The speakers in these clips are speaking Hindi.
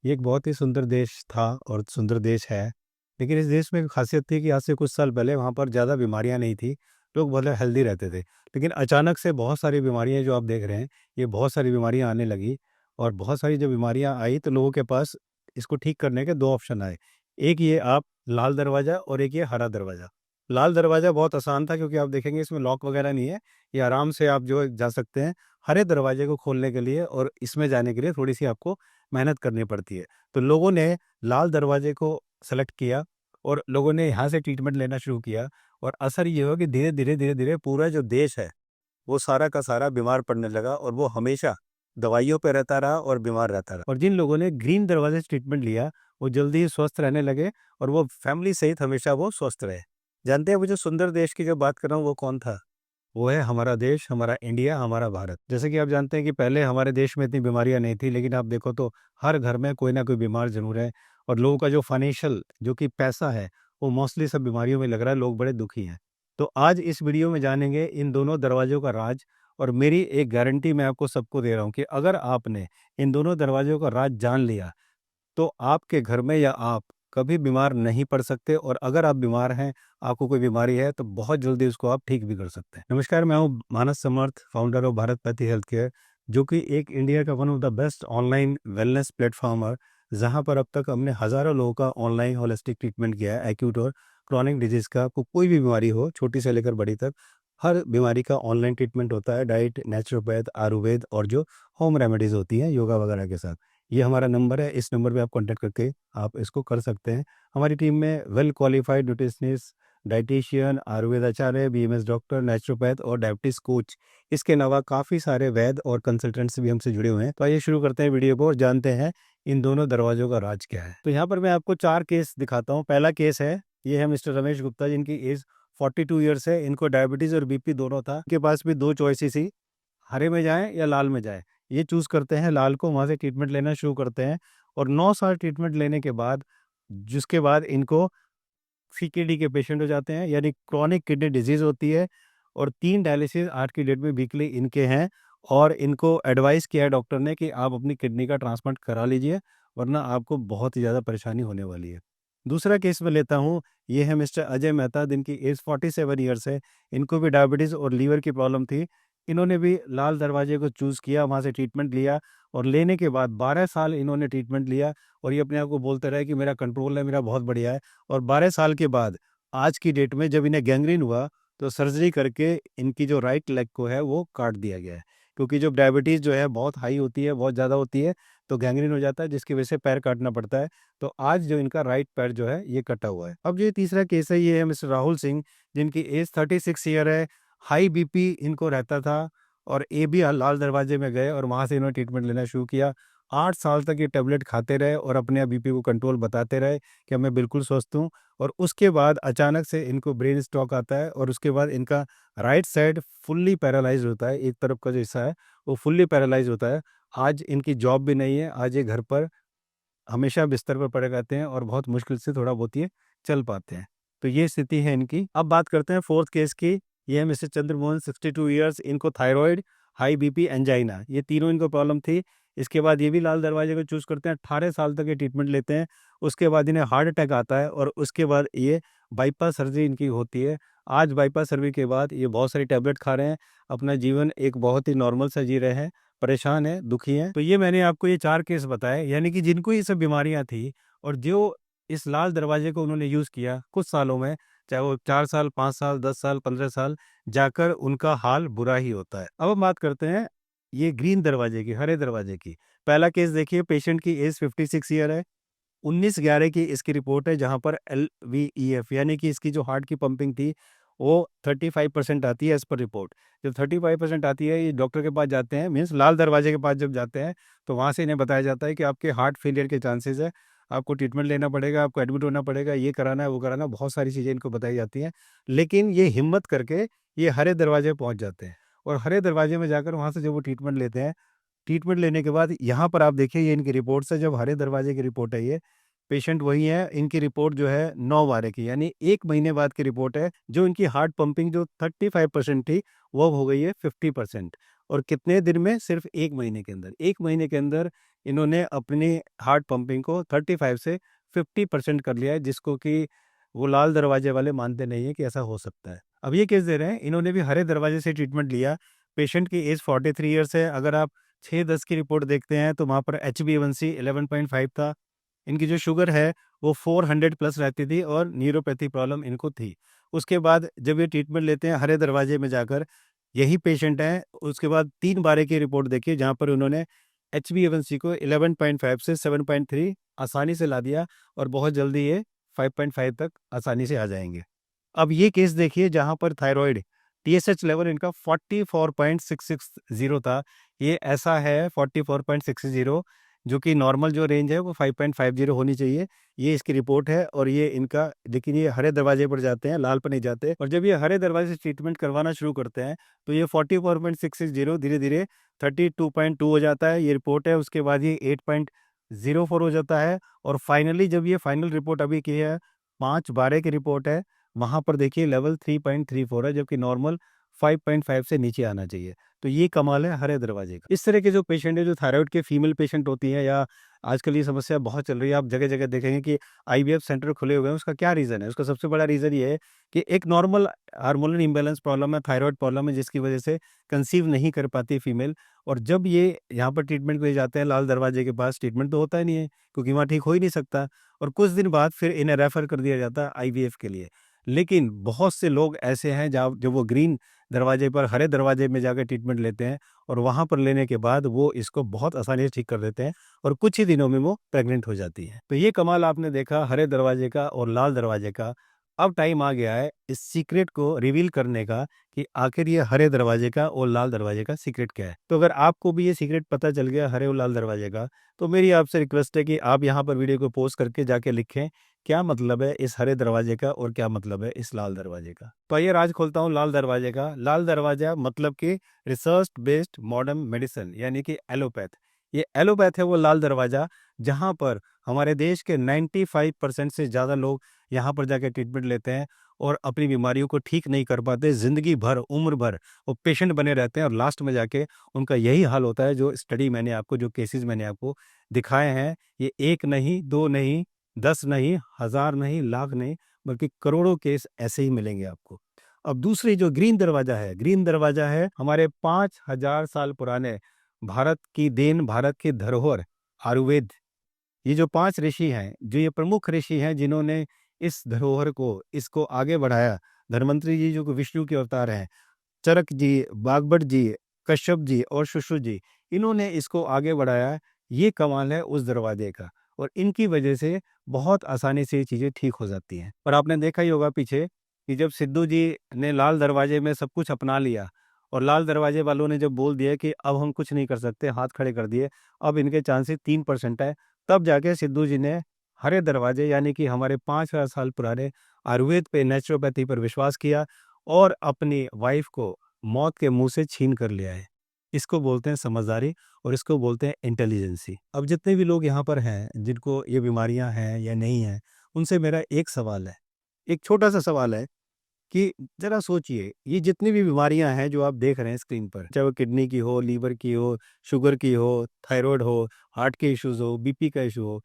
ये एक बहुत ही सुंदर देश था और सुंदर देश है। लेकिन इस देश में एक खासियत थी कि आज से कुछ साल पहले वहाँ पर ज़्यादा बीमारियाँ नहीं थी। लोग बहुत हेल्दी रहते थे। लेकिन अचानक से बहुत सारी बीमारियाँ जो आप देख रहे हैं, ये बहुत सारी बीमारियाँ आने लगी। और बहुत सारी जब बीमारियाँ आई तो लोगों के पास इसको ठीक करने के 2 ऑप्शन आए। एक ये आप लाल दरवाज़ा और एक ये हरा दरवाज़ा। लाल दरवाज़ा बहुत आसान था क्योंकि आप देखेंगे इसमें लॉक वगैरह नहीं है। ये आराम से आप जो है जा सकते हैं। हरे दरवाज़े को खोलने के लिए और इसमें जाने के लिए थोड़ी-सी आपको मेहनत करनी पड़ती है। तो लोगों ने लाल दरवाजे को सेलेक्ट किया और लोगों ने यहाँ से ट्रीटमेंट लेना शुरू किया और असर ये हुआ कि धीरे-धीरे, धीरे-धीरे पूरा जो देश है, वो सारा का सारा बीमार पड़ने लगा और वो हमेशा दवाइयों पे रहता रहा और बीमार रहता रहा। और जिन लोगों ने ग्रीन दरवाजे से ट्रीटमेंट लिया, वो जल्दी ही स्वस्थ रहने लगे और वो फैमिली सहित हमेशा वो स्वस्थ रहे। जानते हैं वो जो सुंदर देश की जो बात कर रहा हूँ वो कौन था? वो है हमारा देश, हमारा इंडिया, हमारा भारत। जैसे कि आप जानते हैं कि पहले हमारे देश में इतनी बीमारियाँ नहीं थी, लेकिन आप देखो तो हर घर में कोई ना कोई बीमार ज़रूर है और लोगों का जो फाइनेंशियल जो कि पैसा है, वो मोस्टली सब बीमारियों में लग रहा है, लोग बड़े दुखी हैं। तो आज इस वीडियो में जानेंगे इन दोनों दरवाज़ों का राज और मेरी एक गारंटी मैं आपको सबको दे रहा हूँ कि अगर आपने इन दोनों दरवाज़ों का राज जान लिया तो आपके घर में या आप कभी बीमार नहीं पड़ सकते और अगर आप बीमार हैं, आपको कोई बीमारी है तो बहुत जल्दी उसको आप ठीक भी कर सकते हैं। नमस्कार, मैं हूँ Manas Samarth, founder of Bharat pathy health care, जो कि एक इंडिया का one of the best online wellness platform है, जहाँ पर अब तक हमने हज़ारों लोगों का ऑनलाइन होलिस्टिक ट्रीटमेंट किया है। एक्यूट और क्रॉनिक डिजीज़ का आपको कोई भी बीमारी हो, छोटी से लेकर बड़ी तक, हर बीमारी का ऑनलाइन ट्रीटमेंट होता है। डाइट, नेचुरोपैथ, आयुर्वेद और जो होम रेमेडीज़ होती हैं योगा वगैरह के साथ। ये हमारा नंबर है, इस नंबर पे आप कॉन्टैक्ट करके आप इसको कर सकते हैं। हमारी टीम में well qualified nutritionist, dietitian, Ayurveda आचार्य, बीएमएस डॉक्टर, नेचुरोपैथ और डायबिटीज़ कोच, इसके अलावा काफ़ी सारे वैद्य और कंसल्टेंट्स भी हमसे जुड़े हुए हैं। तो आइए शुरू करते हैं वीडियो को और जानते हैं इन दोनों दरवाज़ों का राज क्या है। तो यहाँ पर मैं आपको 4 केस दिखाता हूँ। पहला केस है, ये है मिस्टर रमेश गुप्ता, जिनकी एज 42 ईयर्स है। इनको डायबिटीज़ और बीपी दोनों था। इनके पास भी 2 चॉइसेस थी, हरे में जाएँ या लाल में जाएँ। ये चूज़ करते हैं लाल को, वहाँ से ट्रीटमेंट लेना शुरू करते हैं और 9 साल ट्रीटमेंट लेने के बाद, जिसके बाद इनको सीकेडी के पेशेंट हो जाते हैं, यानी क्रॉनिक किडनी डिजीज़ होती है और 3 डायलिसिस आज की डेट में वीकली इनके हैं और इनको एडवाइस किया है डॉक्टर ने कि आप अपनी किडनी का ट्रांसप्लांट करा लीजिए, वरना आपको बहुत ही ज़्यादा परेशानी होने वाली है। दूसरा केस मैं लेता हूँ, ये है मिस्टर अजय मेहता, जिनकी एज 47 ईयर्स है। इनको भी डायबिटीज़ और लीवर की प्रॉब्लम थी। इन्होंने भी लाल दरवाजे को चूज़ किया, वहाँ से ट्रीटमेंट लिया और लेने के बाद 12 साल इन्होंने ट्रीटमेंट लिया और ये अपने आप को बोलते रहे कि मेरा कंट्रोल है, मेरा बहुत बढ़िया है। और 12 साल के बाद आज की डेट में जब इन्हें गैंग्रीन हुआ, तो सर्जरी करके इनकी जो राइट लेग को है वो काट दिया गया है। क्योंकि जब डायबिटीज़ जो है बहुत हाई होती है, बहुत ज़्यादा होती है, तो गैंग्रीन हो जाता है, जिसकी वजह से पैर काटना पड़ता है। तो आज जो इनका राइट पैर जो है ये कटा हुआ है। अब जो ये तीसरा केस है, ये है मिस्टर राहुल सिंह, जिनकी एज 36 ईयर है। हाई बीपी इनको रहता था और ये भी लाल दरवाजे में गए और वहाँ से इन्होंने ट्रीटमेंट लेना शुरू किया। 8 साल तक ये टैबलेट खाते रहे और अपने आप बीपी को कंट्रोल बताते रहे कि मैं बिल्कुल स्वस्थ हूँ। और उसके बाद अचानक से इनको ब्रेन स्ट्रोक आता है और उसके बाद इनका राइट साइड फुल्ली पैरालाइज्ड होता है। एक तरफ का जो हिस्सा है वो फुल्ली पैरालाइज्ड होता है। आज इनकी जॉब भी नहीं है। आज ये घर पर हमेशा बिस्तर पर पड़े रहते हैं और बहुत मुश्किल से थोड़ा बहुत ये चल पाते हैं। तो ये स्थिति है इनकी। अब बात करते हैं फोर्थ केस की। ये है मिस्टर चंद्रमोहन, 62 ईयर्स। इनको थायराइड, हाई बीपी, एंजाइना, ये तीनों इनको प्रॉब्लम थी। इसके बाद ये भी लाल दरवाजे को चूज़ करते हैं। 18 साल तक ये ट्रीटमेंट लेते हैं। उसके बाद इन्हें हार्ट अटैक आता है और उसके बाद ये बाईपास सर्जरी इनकी होती है। आज बाईपास सर्जरी के बाद ये बहुत सारी टैबलेट खा रहे हैं। अपना जीवन एक बहुत ही नॉर्मल सा जी रहे हैं। परेशान हैं, दुखी हैं। तो ये मैंने आपको ये 4 केस बताए, यानी कि जिनको ये सब बीमारियाँ थी और जो इस लाल दरवाजे को उन्होंने यूज़ किया कुछ सालों में, चाहे वो 4 साल, 5 साल, 10 साल, 15 साल, जाकर उनका हाल बुरा ही होता है। अब हम बात करते हैं ये ग्रीन दरवाजे की, हरे दरवाजे की। पहला केस देखिए, पेशेंट की एज 56 ईयर है। 19/11 की इसकी रिपोर्ट है, जहाँ पर एलवीईएफ यानी कि इसकी जो हार्ट की पंपिंग थी वो 35% आती है एज़ पर रिपोर्ट। जब 35% आती है, ये डॉक्टर के पास जाते हैं, मीन्स लाल दरवाजे के पास जब जाते हैं, तो वहाँ से इन्हें बताया जाता है कि आपके हार्ट फेलियर के चांसेस है, आपको ट्रीटमेंट लेना पड़ेगा, आपको एडमिट होना पड़ेगा, ये कराना है, वो कराना है, बहुत सारी चीज़ें इनको बताई जाती हैं। लेकिन ये हिम्मत करके ये हरे दरवाजे पहुँच जाते हैं और हरे दरवाजे में जाकर वहाँ से जब वो ट्रीटमेंट लेते हैं, ट्रीटमेंट लेने के बाद यहाँ पर आप देखिए, ये इनकी रिपोर्ट्स है। जब हरे दरवाजे की रिपोर्ट है, ये पेशेंट वही है। इनकी रिपोर्ट जो है 9/12 की, यानी 1 महीने बाद की रिपोर्ट है। जो इनकी हार्ट पंपिंग जो 35% थी, वो अब हो गई है 50%। और कितने दिन में? सिर्फ 1 महीने के अंदर। 1 महीने के अंदर इन्होंने अपनी हार्ट पंपिंग को 35 से 50% कर लिया है, जिसको कि वो लाल दरवाजे वाले मानते नहीं है कि ऐसा हो सकता है। अब ये केस दे रहे हैं, इन्होंने भी हरे दरवाजे से ट्रीटमेंट लिया। पेशेंट की एज 43 ईयर्स है। अगर आप 6-10 की रिपोर्ट देखते हैं तो वहाँ पर HbA1c 11.5 था। इनकी जो शुगर है वो 400 प्लस रहती थी और न्यूरोपैथी प्रॉब्लम इनको थी। उसके बाद जब ये ट्रीटमेंट लेते हैं हरे दरवाजे में जाकर, यही पेशेंट हैं, उसके बाद 3 बारे की रिपोर्ट देखी जहाँ पर उन्होंने HbA1c को 11.5 से 7.3 आसानी से ला दिया और बहुत जल्दी ये 5.5 तक आसानी से आ जाएंगे। अब ये केस देखिए जहाँ पर थायराइड TSH लेवल इनका 44.660 था। ये ऐसा है 44.660, जो कि नॉर्मल जो रेंज है वो 5.50 होनी चाहिए। ये इसकी रिपोर्ट है और ये इनका, लेकिन ये हरे दरवाजे पर जाते हैं, लाल पर नहीं जाते। और जब ये हरे दरवाजे से ट्रीटमेंट करवाना शुरू करते हैं तो ये 44.660 धीरे धीरे 32.2 हो जाता है, ये रिपोर्ट है। उसके बाद ये 8.04 हो जाता है और फाइनली जब ये फाइनल रिपोर्ट अभी की है 5/12 की रिपोर्ट है, वहाँ पर देखिए लेवल 3.34 है, जबकि नॉर्मल 5.5 से नीचे आना चाहिए। तो ये कमाल है हरे दरवाजे का। इस तरह के जो पेशेंट है, जो थायराइड के फीमेल पेशेंट होती हैं, या आजकल ये समस्या बहुत चल रही है, आप जगह-जगह देखेंगे कि IVF सेंटर खुले हुए हैं। उसका क्या रीज़न है? उसका सबसे बड़ा रीज़न ये है कि एक नॉर्मल हार्मोनल इम्बैलेंस प्रॉब्लम है, थायराइड प्रॉब्लम है, जिसकी वजह से कंसीव नहीं कर पाती फीमेल। और जब ये यहाँ पर ट्रीटमेंट के लिए जाते हैं लाल दरवाजे के पास, ट्रीटमेंट तो होता ही नहीं है, क्योंकि वहाँ ठीक हो ही नहीं सकता। और कुछ दिन बाद फिर इन्हें रेफ़र कर दिया जाता है IVF के लिए। लेकिन बहुत से लोग ऐसे हैं जहाँ जो वो ग्रीन दरवाजे पर, हरे दरवाजे में जाकर ट्रीटमेंट लेते हैं और वहाँ पर लेने के बाद वो इसको बहुत आसानी से ठीक कर देते हैं और कुछ ही दिनों में वो प्रेग्नेंट हो जाती है। तो ये कमाल आपने देखा हरे दरवाजे का और लाल दरवाजे का। अब टाइम आ गया है इस सीक्रेट को रिवील करने का कि आखिर ये हरे दरवाजे का और लाल दरवाजे का सीक्रेट क्या है। तो अगर आपको भी ये सीक्रेट पता चल गया हरे और लाल दरवाजे का, तो मेरी आपसे रिक्वेस्ट है कि आप यहाँ पर वीडियो को पॉज करके जाके लिखें क्या मतलब है इस हरे दरवाजे का और क्या मतलब है इस लाल दरवाजे का। तो आइए आज खोलता हूँ लाल दरवाजे का। लाल दरवाजा मतलब कि रिसर्च बेस्ड मॉडर्न मेडिसिन, यानी कि एलोपैथ। ये एलोपैथ है वो लाल दरवाजा, जहाँ पर हमारे देश के 95% से ज़्यादा लोग यहाँ पर जाकर ट्रीटमेंट लेते हैं और अपनी बीमारियों को ठीक नहीं कर पाते, ज़िंदगी भर, उम्र भर वो पेशेंट बने रहते हैं और लास्ट में जाके उनका यही हाल होता है। जो स्टडी मैंने आपको, जो केसेस मैंने आपको दिखाए हैं, ये 1 नहीं, 2 नहीं, 10 नहीं, 1000 नहीं, लाख नहीं, बल्कि करोड़ों केस ऐसे ही मिलेंगे आपको। अब दूसरी जो ग्रीन दरवाजा है, ग्रीन दरवाजा है हमारे 5000 साल पुराने भारत की देन, भारत की धरोहर आयुर्वेद। ये जो 5 ऋषि हैं, जो ये प्रमुख ऋषि हैं जिन्होंने इस धरोहर को, इसको आगे बढ़ाया। धन्वंतरि जी जो कि विष्णु के अवतार हैं, चरक जी, बागभट जी, कश्यप जी और सुश्रुत जी, इन्होंने इसको आगे बढ़ाया। ये कमाल है उस दरवाजे का और इनकी वजह से बहुत आसानी से ये चीज़ें ठीक हो जाती हैं। और आपने देखा ही होगा पीछे कि जब सिद्धू जी ने लाल दरवाजे में सब कुछ अपना लिया और लाल दरवाजे वालों ने जब बोल दिया कि अब हम कुछ नहीं कर सकते, हाथ खड़े कर दिए, अब इनके चांसेस 3% है, तब जाके सिद्धू जी ने हरे दरवाजे, यानी कि हमारे 5000 साल पुराने आयुर्वेद पे, नेचुरोपैथी पर विश्वास किया और अपनी वाइफ को मौत के मुंह से छीन कर लिया है। इसको बोलते हैं समझदारी और इसको बोलते हैं इंटेलिजेंसी। अब जितने भी लोग यहाँ पर हैं जिनको ये बीमारियां हैं या नहीं हैं, उनसे मेरा एक सवाल है, एक छोटा सा सवाल है कि जरा सोचिए, ये जितनी भी बीमारियां हैं जो आप देख रहे हैं स्क्रीन पर, चाहे वो किडनी की हो, लीवर की हो, शुगर की हो, थायराइड हो, हार्ट के इश्यूज हो, BP का इशू हो,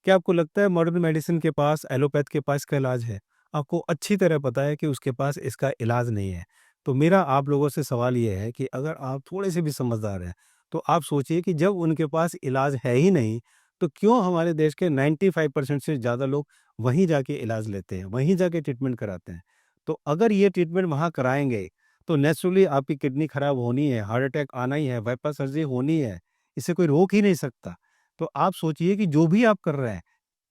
क्या आपको लगता है मॉडर्न मेडिसिन के पास, एलोपैथ के पास इसका इलाज है? आपको अच्छी तरह पता है कि उसके पास इसका इलाज नहीं है। तो मेरा आप लोगों से सवाल ये है कि अगर आप थोड़े से भी समझदार हैं, तो आप सोचिए कि जब उनके पास इलाज है ही नहीं, तो क्यों हमारे देश के 95% से ज़्यादा लोग वहीं जाके इलाज लेते हैं, वहीं जाके ट्रीटमेंट कराते हैं। तो अगर ये ट्रीटमेंट वहाँ कराएँगे, तो नेचुरली आपकी किडनी खराब होनी है, हार्ट अटैक आना ही है, बाईपास सर्जरी होनी है, इसे कोई रोक ही नहीं सकता। तो आप सोचिए कि जो भी आप कर रहे हैं,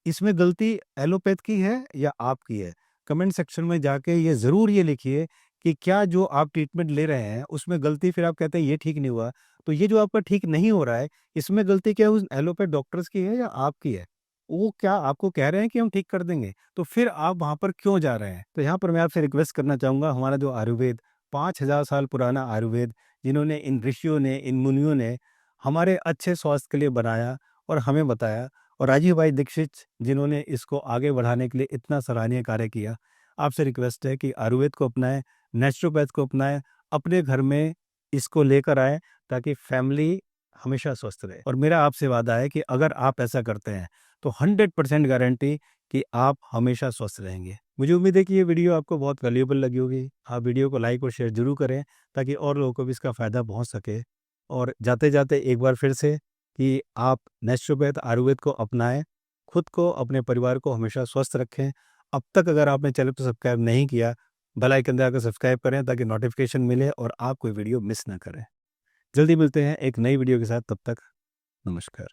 इसमें गलती एलोपैथ की है या आपकी है? कमेंट सेक्शन में जाके ये ज़रूर ये लिखिए कि क्या जो आप ट्रीटमेंट ले रहे हैं, उसमें गलती, फिर आप कहते हैं ये ठीक नहीं हुआ, तो ये जो आपका ठीक नहीं हो रहा है, इसमें गलती क्या उस एलोपैथ डॉक्टर्स की है या आपकी है? वो क्या आपको कह रहे हैं कि हम ठीक कर देंगे, तो फिर आप वहाँ पर क्यों जा रहे हैं? तो यहाँ पर मैं आपसे रिक्वेस्ट करना चाहूँगा, हमारा जो आयुर्वेद, 5000 साल पुराना आयुर्वेद, जिन्होंने, इन ऋषियों ने, इन मुनियों ने हमारे अच्छे स्वास्थ्य के लिए बनाया और हमें बताया, और राजीव भाई दीक्षित जिन्होंने इसको आगे बढ़ाने के लिए इतना सराहनीय कार्य किया। आपसे रिक्वेस्ट है कि आयुर्वेद को अपनाएं, नेचुरोपैथ को अपनाएं, अपने घर में इसको लेकर आएं, ताकि फैमिली हमेशा स्वस्थ रहे। और मेरा आपसे वादा है कि अगर आप ऐसा करते हैं तो 100% गारंटी कि आप हमेशा स्वस्थ रहेंगे। मुझे उम्मीद है कि ये वीडियो आपको बहुत वैल्यूएबल लगी होगी। आप वीडियो को लाइक और शेयर ज़रूर करें ताकि और लोगों को भी इसका फ़ायदा पहुंच सके। और जाते-जाते एक बार फिर से कि आप नेचुरोपैथ आयुर्वेद को अपनाएं, खुद को, अपने परिवार को हमेशा स्वस्थ रखें। अब तक अगर आपने चैनल को सब्सक्राइब नहीं किया, बेल आइकन दबाकर सब्सक्राइब करें ताकि नोटिफिकेशन मिले और आप कोई वीडियो मिस ना करें। जल्दी मिलते हैं एक नई वीडियो के साथ, तब तक नमस्कार।